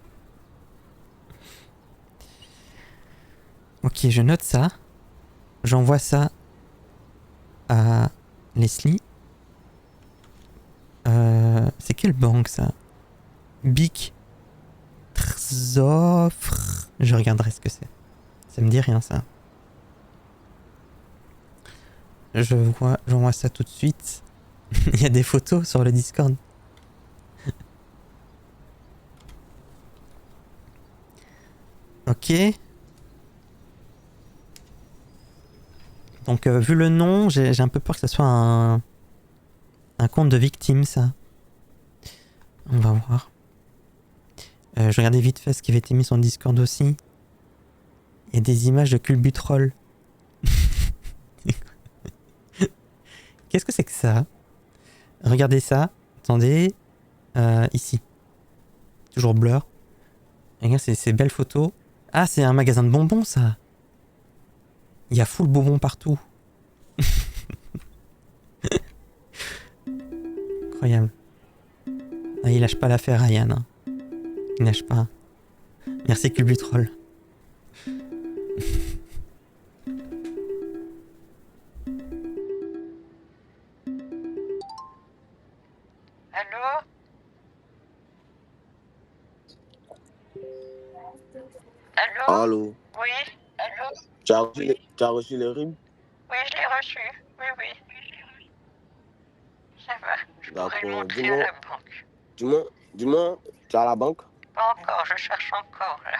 Ok, je note ça. J'envoie ça à Leslie. C'est quelle banque ça? Bic Trzoffre. Je regarderai ce que c'est. Ça me dit rien ça. J'envoie ça tout de suite. Il y a des photos sur le Discord. Ok. Donc vu le nom, j'ai un peu peur que ça soit un compte de victime ça. On va voir. Je regardais vite fait ce qui avait été mis sur le Discord aussi. Il y a des images de culbutrol. Qu'est-ce que c'est que ça? Regardez ça. Attendez. Ici. Toujours blur. Regarde ces belles photos. Ah, c'est un magasin de bonbons, ça. Il y a full bonbons partout. Incroyable. Ah, il lâche pas l'affaire, Ryan. Hein. Il lâche pas. Merci, Culbutrol. Allô? Allô? Allô, Oui? Allô? tu as reçu le RIB? Oui, je l'ai reçu. Oui, oui. Ça va. Je pourrais le D'accord. montrer à la banque. Dis-moi, tu es à la banque? Pas encore, je cherche encore, là.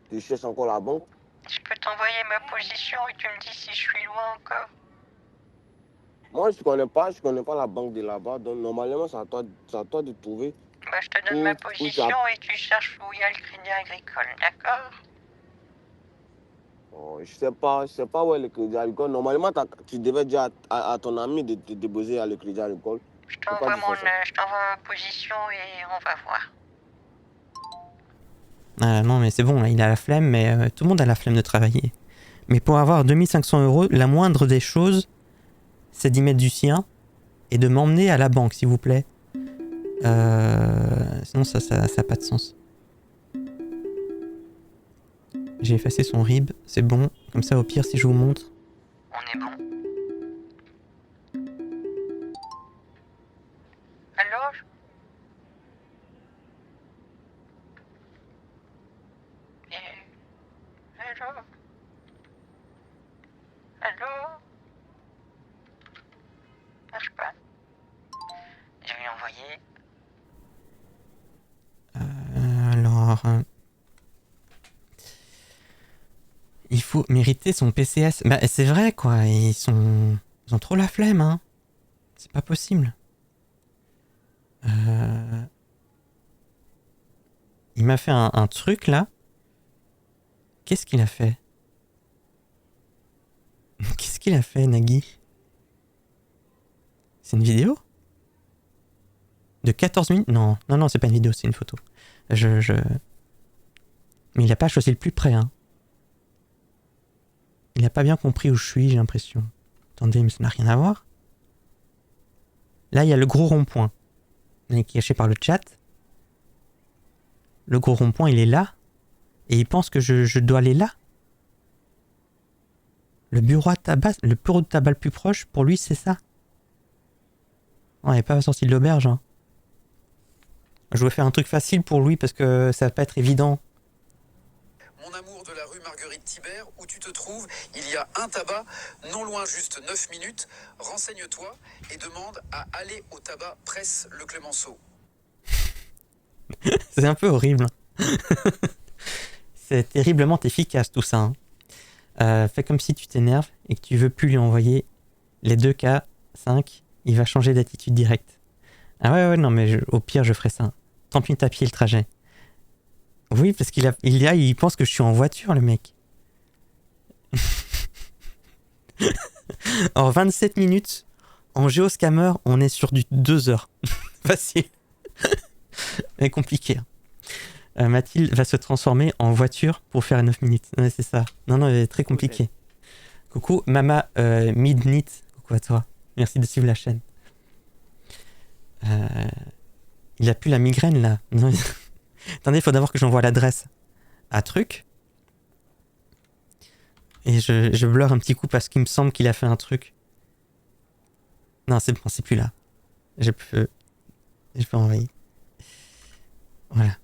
Tu cherches encore la banque? Je peux t'envoyer ma position et tu me dis si je suis loin encore. Moi, je connais pas la banque de là-bas, donc normalement, c'est à toi de trouver. Bah, je te donne Où- ma où tu position as- et tu cherches où il y a le crédit agricole, d'accord? Oh, je sais pas où est le crédit agricole. Normalement, tu devais dire à ton ami de te déposer à le crédit agricole. Je Pourquoi t'envoie tu fais ça? je t'envoie ma position et on va voir. Ah, non, mais c'est bon, là, il a la flemme, mais tout le monde a la flemme de travailler. Mais pour avoir 2500 €, la moindre des choses, c'est d'y mettre du sien et de m'emmener à la banque, s'il vous plaît. Sinon, ça a pas de sens. J'ai effacé son rib, c'est bon. Comme ça, au pire, si je vous montre. On est bon. Allô? Allô? Allô? Marche pas. Je vais lui envoyer. Alors... il faut mériter son PCS. Bah, c'est vrai, quoi. Ils ont trop la flemme, hein. C'est pas possible. Il m'a fait un truc, là. Qu'est-ce qu'il a fait? Qu'est-ce qu'il a fait, Nagui? C'est une vidéo? De 14 minutes? Non, c'est pas une vidéo, c'est une photo. Mais il a pas choisi le plus près, hein. Il a pas bien compris où je suis, j'ai l'impression. Attendez, mais ça n'a rien à voir. Là, il y a le gros rond-point. Il est caché par le chat. Le gros rond-point, il est là. Et il pense que je dois aller là. Le bureau de tabac le plus proche, pour lui, c'est ça. On n'est pas sorti de l'auberge, hein. Je vais faire un truc facile pour lui parce que ça va pas être évident. Mon amour de la rue Marguerite-Thibert, où tu te trouves, il y a un tabac, non loin juste 9 minutes. Renseigne-toi et demande à aller au tabac Presse Le Clémenceau. C'est un peu horrible. C'est terriblement efficace tout ça. Hein. Fais comme si tu t'énerves et que tu veux plus lui envoyer les 2K5. Il va changer d'attitude directe. Ah ouais, non, mais au pire, je ferai ça. Tant pis, tapier le trajet. Oui, parce il pense que je suis en voiture, le mec. En 27 minutes, en géoscammer, on est sur du 2 heures. Facile. Mais compliqué. Mathilde va se transformer en voiture pour faire 9 minutes. Ouais, c'est ça. Non, c'est très compliqué. Coucou, Mama Midnight. Coucou à toi. Merci de suivre la chaîne. Il a plus la migraine là. Non, attendez, il faut d'abord que j'envoie l'adresse à truc. Et je blur un petit coup parce qu'il me semble qu'il a fait un truc. Non, c'est bon, c'est plus là. Je peux envoyer. Voilà.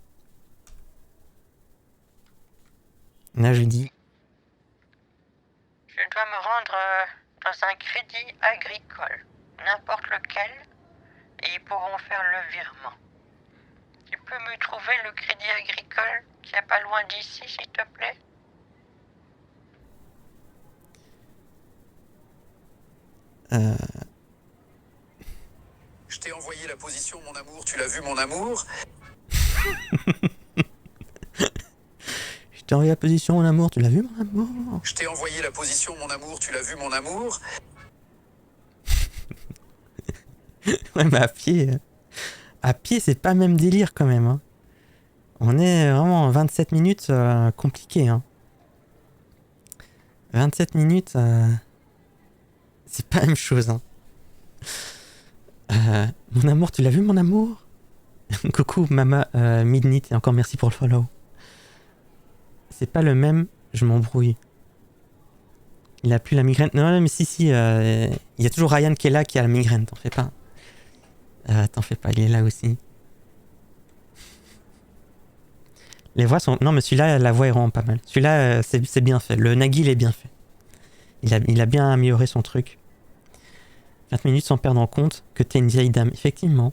Là, je dis. Je dois me rendre dans un crédit agricole, n'importe lequel, et ils pourront faire le virement. Tu peux me trouver le crédit agricole qui est pas loin d'ici, s'il te plaît? Je t'ai envoyé la position, mon amour. Tu l'as vu, mon amour? Je t'ai envoyé la position, mon amour, tu l'as vu, mon amour? Je t'ai envoyé la position, mon amour, tu l'as vu, mon amour. Ouais, mais à pied, c'est pas le même délire quand même. Hein. On est vraiment en 27 minutes compliqué. Hein. 27 minutes, c'est pas la même chose. Hein. Mon amour, tu l'as vu, mon amour? Coucou, Mama Midnight, et encore merci pour le follow. C'est pas le même, je m'embrouille. Il a plus la migraine. Non, mais si, il y a toujours Ryan qui est là, qui a la migraine, t'en fais pas. T'en fais pas, il est là aussi. Les voix sont... Non, mais celui-là, la voix est vraiment pas mal. Celui-là, c'est bien fait. Le Nagui, il est bien fait. Il a bien amélioré son truc. 20 minutes sans perdre en compte que t'es une vieille dame. Effectivement.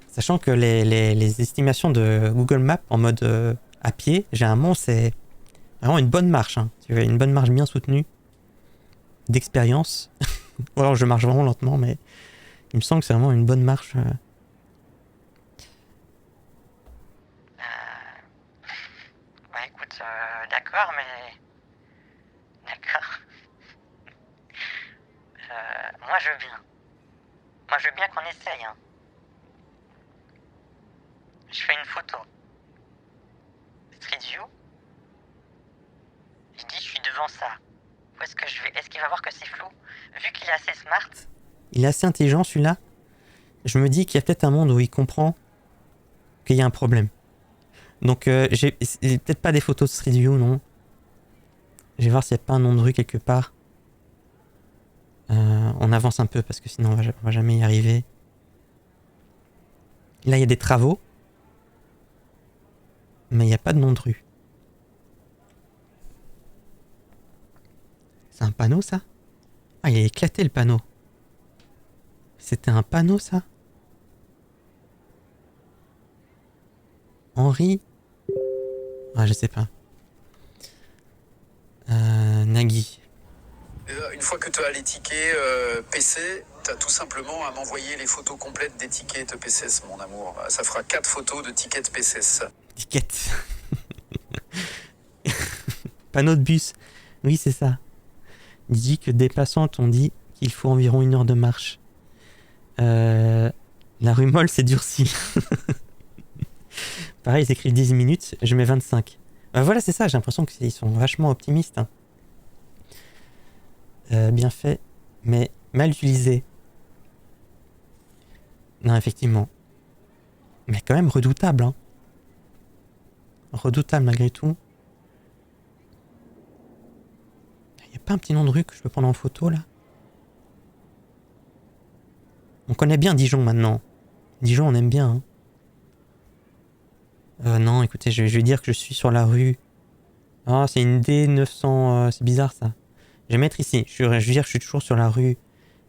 Sachant que les estimations de Google Maps en mode à pied, généralement, c'est vraiment une bonne marche. Hein. Tu vois, une bonne marche bien soutenue. D'expérience. Ou alors je marche vraiment lentement, mais il me semble que c'est vraiment une bonne marche. Bah écoute, d'accord, mais... D'accord. Moi je veux bien. Moi je veux bien qu'on essaye, hein. Je fais une photo. Street View. Je dis, je suis devant ça. Où est-ce que je vais? Est-ce qu'il va voir que c'est flou? Vu qu'il est assez smart. Il est assez intelligent celui-là. Je me dis qu'il y a peut-être un monde où il comprend qu'il y a un problème. Donc j'ai peut-être pas des photos de Street View, non. Je vais voir s'il n'y a pas un nom de rue quelque part. On avance un peu parce que sinon on va jamais y arriver. Là il y a des travaux. Mais il n'y a pas de nom de rue. C'est un panneau ça? Ah, il a éclaté le panneau. C'était un panneau ça? Henri? Ah, je sais pas. Nagui. Une fois que tu as les tickets PC, tu as tout simplement à m'envoyer les photos complètes des tickets de PCS, mon amour. Ça fera 4 photos de tickets de PCS. Ticket. Panneau de bus. Oui, c'est ça. Il dit que des passants ont dit qu'il faut environ 1 heure de marche. La rue Molle s'est durcie. Pareil, ils écrivent 10 minutes, je mets 25. Voilà, c'est ça, j'ai l'impression qu'ils sont vachement optimistes. Hein. Bien fait, mais mal utilisé. Non, effectivement. Mais quand même redoutable. Hein. Redoutable malgré tout. Il n'y a pas un petit nom de rue que je peux prendre en photo là? On connaît bien Dijon maintenant. Dijon, on aime bien. Hein. Non, écoutez, je vais dire que je suis sur la rue. Ah, c'est une D900. C'est bizarre ça. Je vais mettre ici. Je vais dire que je suis toujours sur la rue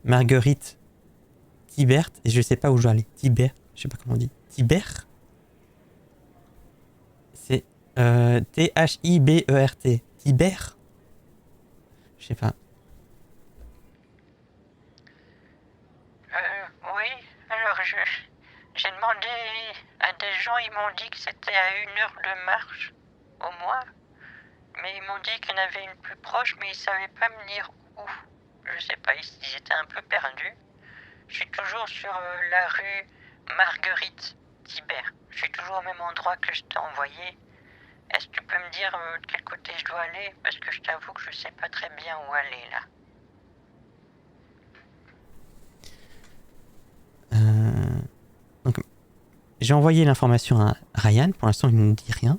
Marguerite Thibert. Et je sais pas où je vais aller. Thibert. Je sais pas comment on dit. Thibert. C'est Thibert. Thibert. Je sais pas. Oui, alors j'ai demandé à des gens, ils m'ont dit que c'était à 1 heure de marche, au moins. Mais ils m'ont dit qu'il y en avait une plus proche, mais ils savaient pas me dire où. Je sais pas, ils étaient un peu perdus. Je suis toujours sur la rue Marguerite Thibert. Je suis toujours au même endroit que je t'ai envoyé. Est-ce que tu peux me dire de quel côté je dois aller? Parce que je t'avoue que je sais pas très bien où aller là. Donc, j'ai envoyé l'information à Ryan. Pour l'instant, il ne nous dit rien.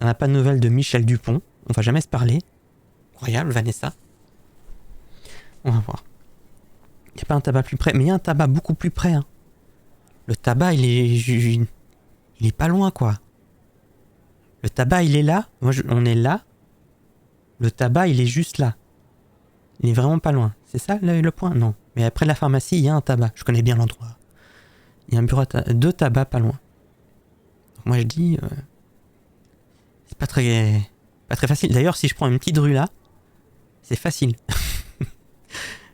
On n'a pas de nouvelles de Michel Dupont. On va jamais se parler. Incroyable, Vanessa. On va voir. Il n'y a pas un tabac plus près. Mais il y a un tabac beaucoup plus près. Hein. Le tabac, il est pas loin, quoi. Le tabac, il est là. On est là. Le tabac, il est juste là. Il est vraiment pas loin. C'est ça le point? Non. Mais après la pharmacie, il y a un tabac. Je connais bien l'endroit. Il y a un bureau de tabac pas loin. Donc moi je dis... c'est pas très facile. D'ailleurs, si je prends une petite rue là, c'est facile.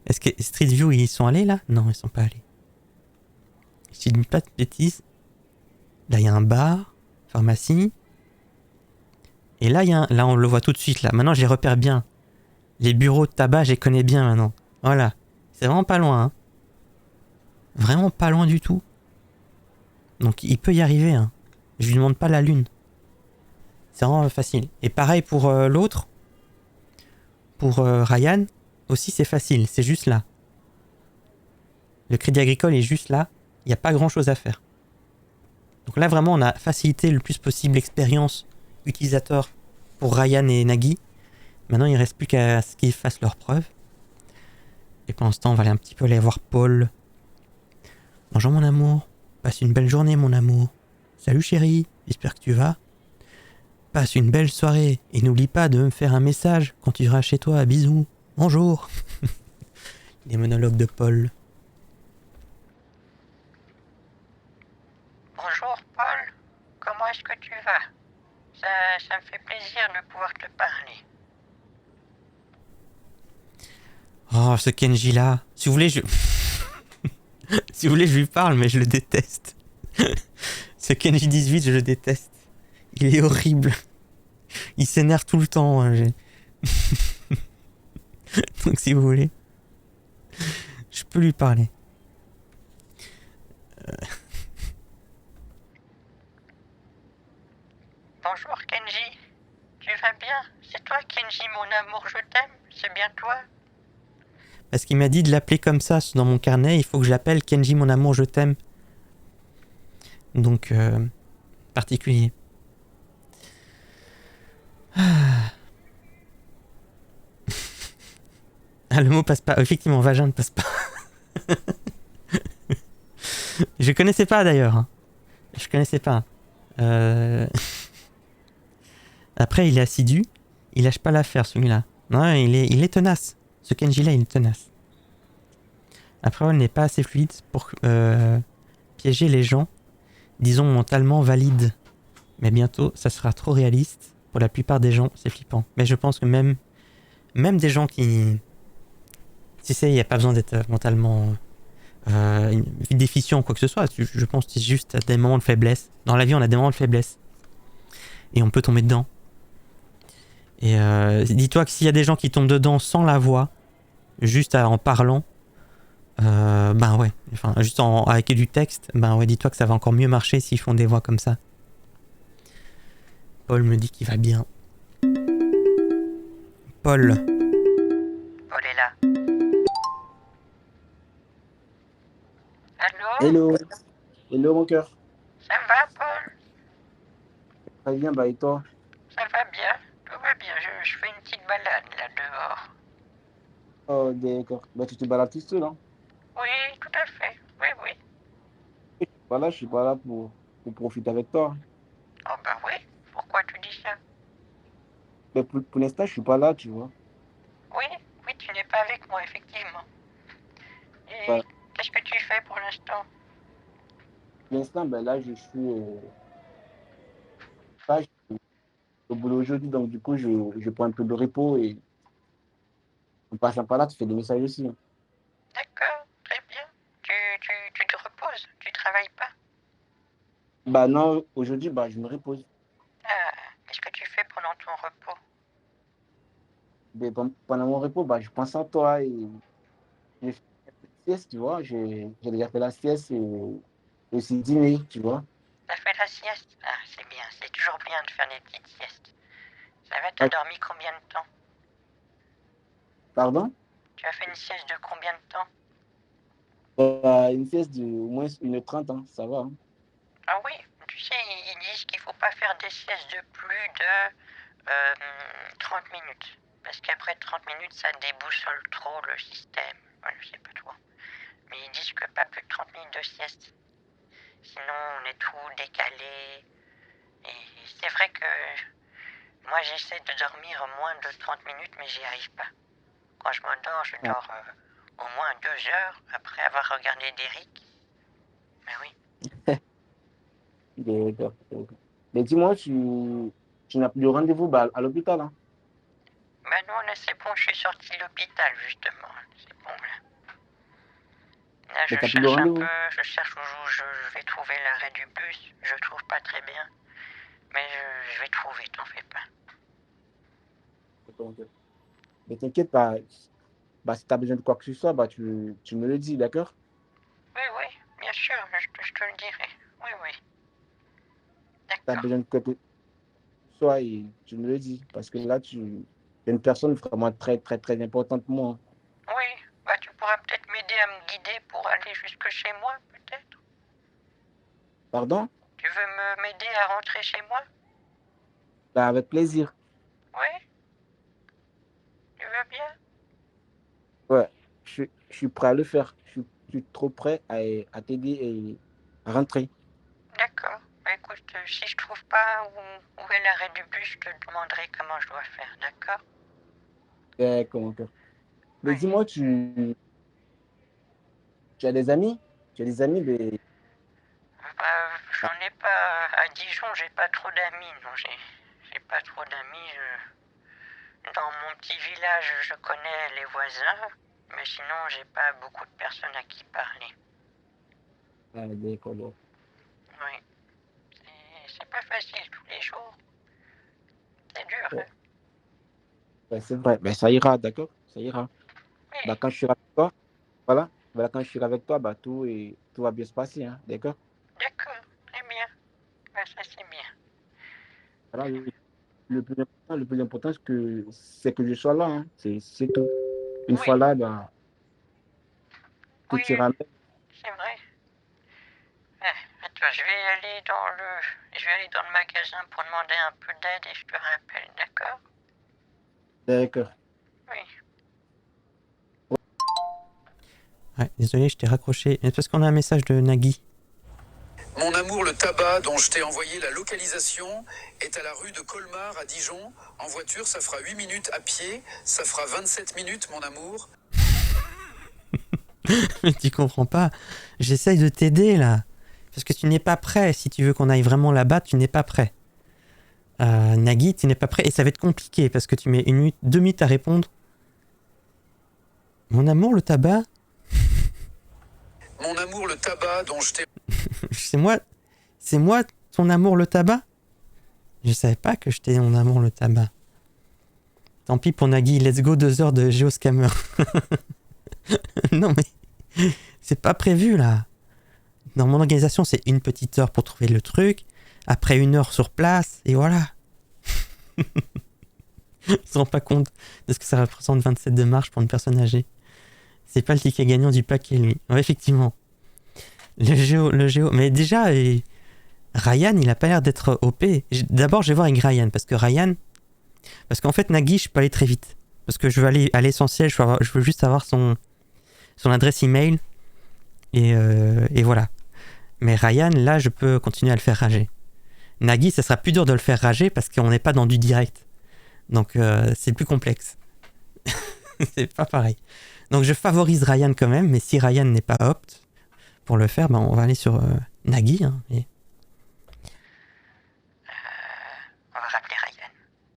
Est-ce que Street View, ils sont allés là? Non, ils sont pas allés. Si je dis pas de bêtises, là il y a un bar, pharmacie. Et là, là, on le voit tout de suite. Là. Maintenant, je les repère bien. Les bureaux de tabac, je les connais bien maintenant. Voilà. C'est vraiment pas loin. Hein. Vraiment pas loin du tout. Donc, il peut y arriver. Hein. Je lui demande pas la lune. C'est vraiment facile. Et pareil pour l'autre. Pour Ryan, aussi, c'est facile. C'est juste là. Le Crédit Agricole est juste là. Il n'y a pas grand-chose à faire. Donc là, vraiment, on a facilité le plus possible l'expérience utilisateur pour Ryan et Nagui. Maintenant, il ne reste plus qu'à ce qu'ils fassent leurs preuves. Et pendant ce temps, on va aller un petit peu aller voir Paul. Bonjour mon amour. Passe une belle journée mon amour. Salut chérie. J'espère que tu vas. Passe une belle soirée. Et n'oublie pas de me faire un message quand tu iras chez toi. Bisous. Bonjour. Les monologues de Paul. Bonjour Paul, comment est-ce que tu vas? Ça me fait plaisir de pouvoir te parler. Oh, ce Kenji là. Si vous voulez, si vous voulez, je lui parle, mais je le déteste. Ce Kenji 18, je le déteste. Il est horrible. Il s'énerve tout le temps. Hein, donc si vous voulez, je peux lui parler. Bonjour Kenji, tu vas bien? C'est toi Kenji mon amour, je t'aime, c'est bien toi? Parce qu'il m'a dit de l'appeler comme ça dans mon carnet, il faut que je l'appelle Kenji mon amour, je t'aime. Donc, particulier. Ah, le mot passe pas. Effectivement, vagin ne passe pas. Je connaissais pas d'ailleurs. Hein. Je connaissais pas. Après, il est assidu. Il lâche pas l'affaire, celui-là. Non, il est tenace. Ce Kenji-là, il est tenace. Après, elle n'est pas assez fluide pour piéger les gens, disons mentalement valides. Mais bientôt, ça sera trop réaliste. Pour la plupart des gens, c'est flippant. Mais je pense que même des gens qui... Tu sais, il n'y a pas besoin d'être mentalement déficient ou quoi que ce soit. Je pense que c'est juste des moments de faiblesse. Dans la vie, on a des moments de faiblesse. Et on peut tomber dedans. Et dis-toi que s'il y a des gens qui tombent dedans sans la voix, juste en parlant, ben ouais, enfin, juste avec du texte, ben ouais, dis-toi que ça va encore mieux marcher s'ils font des voix comme ça. Paul me dit qu'il va bien. Paul. Paul est là. Allô? Hello, hello mon cœur. Ça va Paul? Très bien, bah et toi? Ça va bien, tout va bien, je fais une petite balade là dehors. Oh d'accord. Bah tu te balades tout seul, hein? Oui, tout à fait, oui. Voilà, je suis pas là pour profiter avec toi. Oh bah oui, pourquoi tu dis ça? Mais pour l'instant, je suis pas là, tu vois. Oui, tu n'es pas avec moi effectivement. Et Bah, qu'est-ce que tu fais pour l'instant? pour l'instant, ben là, je suis pas au boulot aujourd'hui, donc du coup, je prends un peu de repos et en passant par là, tu fais des messages aussi. Hein. D'accord, très bien. Tu te reposes, tu travailles pas? Bah non, aujourd'hui, bah je me repose. Ah, qu'est-ce que tu fais pendant ton repos? Mais pendant mon repos, bah je pense à toi et je fais un peu de sieste, tu vois. J'ai déjà fait la sieste et aussi dîner, tu vois. T'as fait la sieste? Ah, c'est bien, c'est toujours bien de faire des petites siestes. Ça va, t'as Ah, dormi combien de temps? pardon? Tu as fait une sieste de combien de temps? Une sieste de au moins 1h30, hein, ça va. Hein. Ah oui, tu sais, ils disent qu'il faut pas faire des siestes de plus de 30 minutes. Parce qu'après 30 minutes, ça déboussole trop le système. Ouais, je sais pas trop. Mais ils disent que pas plus de 30 minutes de sieste. Sinon, on est tout décalé. Et c'est vrai que moi, j'essaie de dormir moins de 30 minutes, mais j'y arrive pas. Quand je m'endors, je Ah, dors au moins 2 heures après avoir regardé Derrick. Mais oui. d'accord, d'accord. Mais dis-moi, tu n'as plus de rendez-vous bah, à l'hôpital, hein? Ben non, là, c'est bon, je suis sorti de l'hôpital, justement. C'est bon, là. Là, Mais je tu n'as plus de cherche un rendez-vous. peu, je cherche où je vais trouver l'arrêt du bus. Je trouve pas très bien. Mais je vais trouver, t'en fais pas. Donc, mais t'inquiète pas, si tu as besoin de quoi que ce soit, tu me le dis, d'accord? Oui, oui, bien sûr, je te le dirai. Oui, oui, Si tu as d'accord. besoin de quoi que ce soit, et tu me le dis. Parce que là, tu es une personne vraiment très, très, très importante pour moi. Oui, bah tu pourras peut-être m'aider à me guider pour aller jusque chez moi, peut-être. Pardon? Tu veux m'aider à rentrer chez moi? Bah, avec plaisir. Oui, tu veux bien? Ouais, je suis prêt à le faire. Je suis trop prêt à t'aider et à rentrer. D'accord. Bah écoute, si je trouve pas où est l'arrêt du bus, je te demanderai comment je dois faire, d'accord? D'accord, mon cœur. Mais Oui. dis-moi, tu as des amis? Tu as des amis, mais... Bah, j'en ai pas. À Dijon, j'ai pas trop d'amis, non, j'ai pas trop d'amis. Dans mon petit village, je connais les voisins, mais sinon, j'ai pas beaucoup de personnes à qui parler. Ah, d'accord, bon. Oui. C'est pas facile tous les jours. C'est dur, hein? Ouais, ouais, c'est vrai. Mais ça ira, d'accord? Ça ira. Oui, Bah, quand je serai avec toi, voilà. Voilà, quand je serai avec toi, tout va bien se passer, hein, d'accord? d'accord, très bien. Bah, ça, c'est bien. Voilà, le plus important, c'est que je sois là, hein. C'est tout. Une Oui, fois là, tout oui, ira bien. c'est vrai. Attends, je vais aller dans le magasin pour demander un peu d'aide et je te rappelle, d'accord? D'accord. Oui. Ouais, désolé, je t'ai raccroché. C'est parce qu'on a un message de Nagui. Mon amour, le tabac dont je t'ai envoyé la localisation est à la rue de Colmar à Dijon. En voiture, ça fera 8 minutes. À pied, ça fera 27 minutes, mon amour. Mais tu comprends pas. J'essaye de t'aider là. Parce que tu n'es pas prêt. Si tu veux qu'on aille vraiment là-bas, tu n'es pas prêt. Nagui, tu n'es pas prêt. Et ça va être compliqué parce que tu mets 1 minute, 2 minutes à répondre. Mon amour, le tabac. Mon amour, le tabac dont je t'ai... C'est moi ton amour, le tabac. Je savais pas que j'étais mon amour, le tabac. Tant pis pour Nagui. Let's go 2 heures de Geoscammer. Non mais c'est pas prévu là. Dans mon organisation, c'est 1 petite heure pour trouver le truc. Après 1 heure sur place, et voilà. Ils se rendent pas compte de ce que ça représente 27 de marche pour une personne âgée. C'est pas le ticket gagnant du paquet, lui. Ouais, effectivement. Le géo. Mais déjà, Ryan, il a pas l'air d'être OP. D'abord, je vais voir avec Ryan, parce qu'en fait, Nagui, je peux aller très vite. Parce que je veux aller à l'essentiel, je veux juste avoir son adresse email. Et voilà. Mais Ryan, là, je peux continuer à le faire rager. Nagui, ça sera plus dur de le faire rager parce qu'on n'est pas dans du direct. Donc, c'est plus complexe. C'est pas pareil. Donc, je favorise Ryan quand même, mais si Ryan n'est pas apte pour le faire, ben, on va aller sur Nagui. Hein, et